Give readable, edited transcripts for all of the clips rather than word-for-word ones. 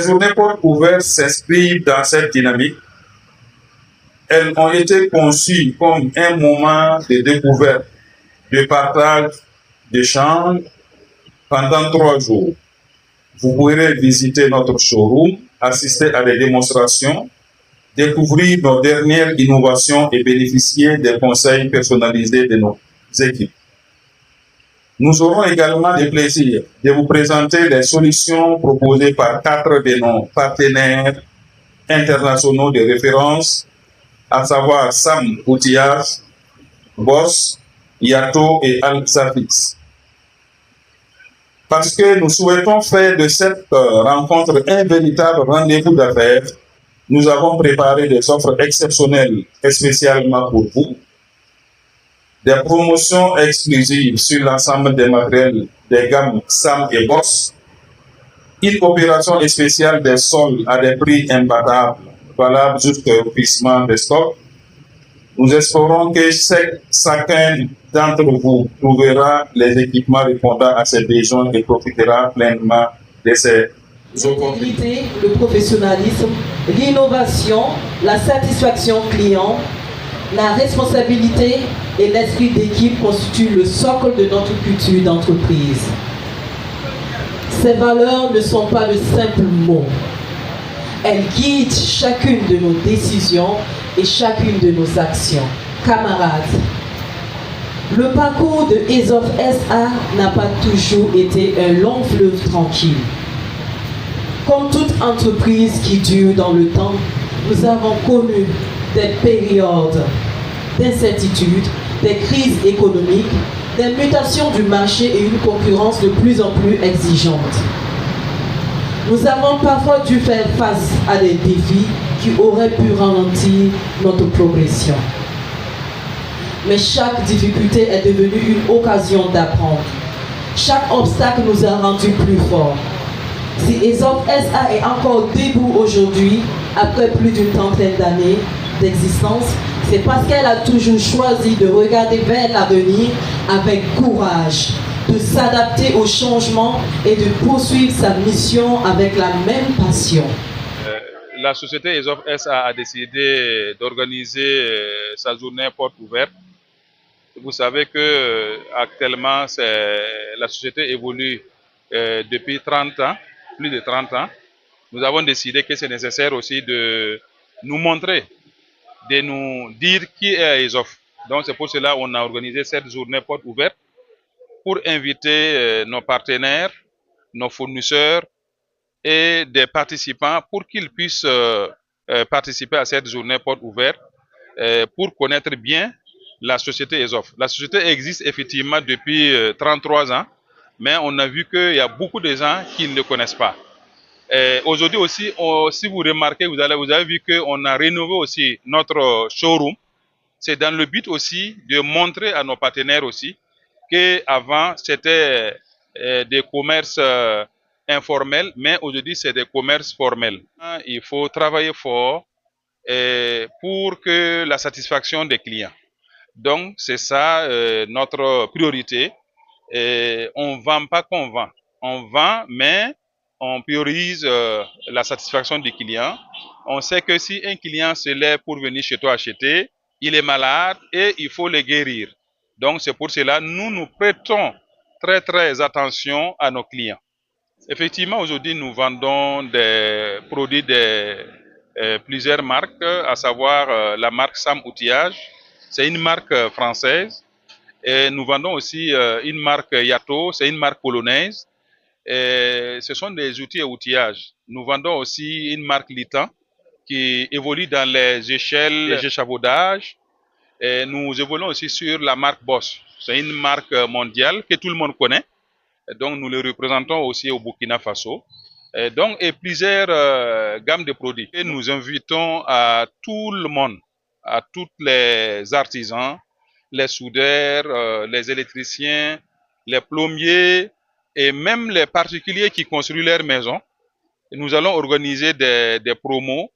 journées portes ouvertes s'inscrivent dans cette dynamique. Elles ont été conçues comme un moment de découverte, de partage, d'échange pendant 3 jours. Vous pourrez visiter notre showroom, assister à des démonstrations, découvrir nos dernières innovations et bénéficier des conseils personnalisés de nos équipes. Nous aurons également le plaisir de vous présenter les solutions proposées par 4 de nos partenaires internationaux de référence, à savoir Sam Outillage, Boss, Yato et Al-Safix. Parce que nous souhaitons faire de cette rencontre un véritable rendez-vous d'affaires, nous avons préparé des offres exceptionnelles spécialement pour vous, des promotions exclusives sur l'ensemble des matériels des gammes Sam et Boss, une opération spéciale des soldes à des prix imbattables, valable jusqu'au épuisement des stocks. Nous espérons que chacun d'entre vous trouvera les équipements répondant à ses besoins et profitera pleinement de ces opportunités. Le professionnalisme, l'innovation, la satisfaction client, la responsabilité et l'esprit d'équipe constituent le socle de notre culture d'entreprise. Ces valeurs ne sont pas de simples mots. Elles guident chacune de nos décisions et chacune de nos actions. Camarades, le parcours de ESOF SA n'a pas toujours été un long fleuve tranquille. Comme toute entreprise qui dure dans le temps, nous avons connu des périodes d'incertitude, des crises économiques, des mutations du marché et une concurrence de plus en plus exigeante. Nous avons parfois dû faire face à des défis qui auraient pu ralentir notre progression. Mais chaque difficulté est devenue une occasion d'apprendre. Chaque obstacle nous a rendus plus forts. Si ESOF SA est encore debout aujourd'hui, après plus d'une trentaine d'années d'existence, c'est parce qu'elle a toujours choisi de regarder vers l'avenir avec courage, de s'adapter aux changements et de poursuivre sa mission avec la même passion. La société ESOF SA a décidé d'organiser sa journée porte ouverte. Vous savez que actuellement la société évolue depuis 30 ans, plus de 30 ans. Nous avons décidé que c'est nécessaire aussi de nous montrer, de nous dire qui est ESOF. Donc c'est pour cela qu'on a organisé cette journée porte ouverte pour inviter nos partenaires, nos fournisseurs et des participants pour qu'ils puissent participer à cette journée porte ouverte pour connaître bien la société ESOF. La société existe effectivement depuis 33 ans, mais on a vu qu'il y a beaucoup de gens qui ne le connaissent pas. Aujourd'hui aussi, si vous remarquez, vous avez vu qu'on a rénové aussi notre showroom. C'est dans le but aussi de montrer à nos partenaires aussi qu'avant c'était des commerces informels, mais aujourd'hui c'est des commerces formels. Il faut travailler fort pour que la satisfaction des clients. Donc c'est ça notre priorité. On ne vend pas qu'on vend. On vend, mais on priorise la satisfaction du client. On sait que si un client se lève pour venir chez toi acheter, il est malade et il faut le guérir. Donc c'est pour cela que nous prêtons très attention à nos clients. Effectivement, aujourd'hui, nous vendons des produits de plusieurs marques, à savoir la marque Sam Outillage. C'est une marque française. Et nous vendons aussi une marque Yato, c'est une marque polonaise. Et ce sont des outils et outillages. Nous vendons aussi une marque Litan qui évolue dans les échelles d'échafaudage. Et nous évoluons aussi sur la marque Boss. C'est une marque mondiale que tout le monde connaît. Et donc nous le représentons aussi au Burkina Faso. Et plusieurs gammes de produits. Et nous invitons à tout le monde, à tous les artisans, les soudeurs, les électriciens, les plombiers et même les particuliers qui construisent leur maison. Nous allons organiser des promos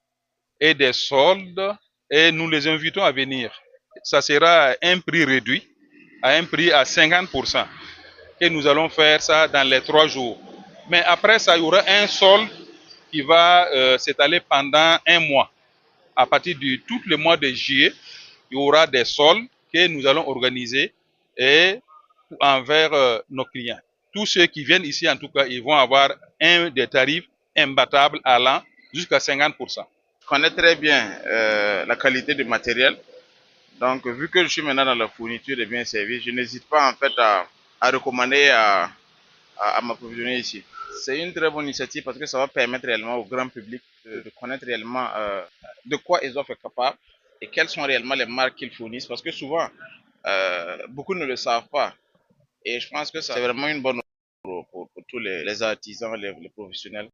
et des soldes et nous les invitons à venir. Ça sera à un prix réduit, à un prix à 50%. Et nous allons faire ça dans les 3 jours. Mais après ça, il y aura un solde qui va s'étaler pendant un mois. À partir de tout le mois de juillet, il y aura des soldes que nous allons organiser et envers nos clients. Tous ceux qui viennent ici, en tout cas, ils vont avoir des tarifs imbattables allant jusqu'à 50%. Je connais très bien la qualité du matériel. Donc, vu que je suis maintenant dans la fourniture de biens et services, je n'hésite pas en fait à recommander à m'approvisionner ici. C'est une très bonne initiative parce que ça va permettre réellement au grand public de connaître réellement de quoi ils sont capables et quelles sont réellement les marques qu'ils fournissent. Parce que souvent, beaucoup ne le savent pas. Et je pense que c'est vraiment une bonne pour tous les artisans, les professionnels.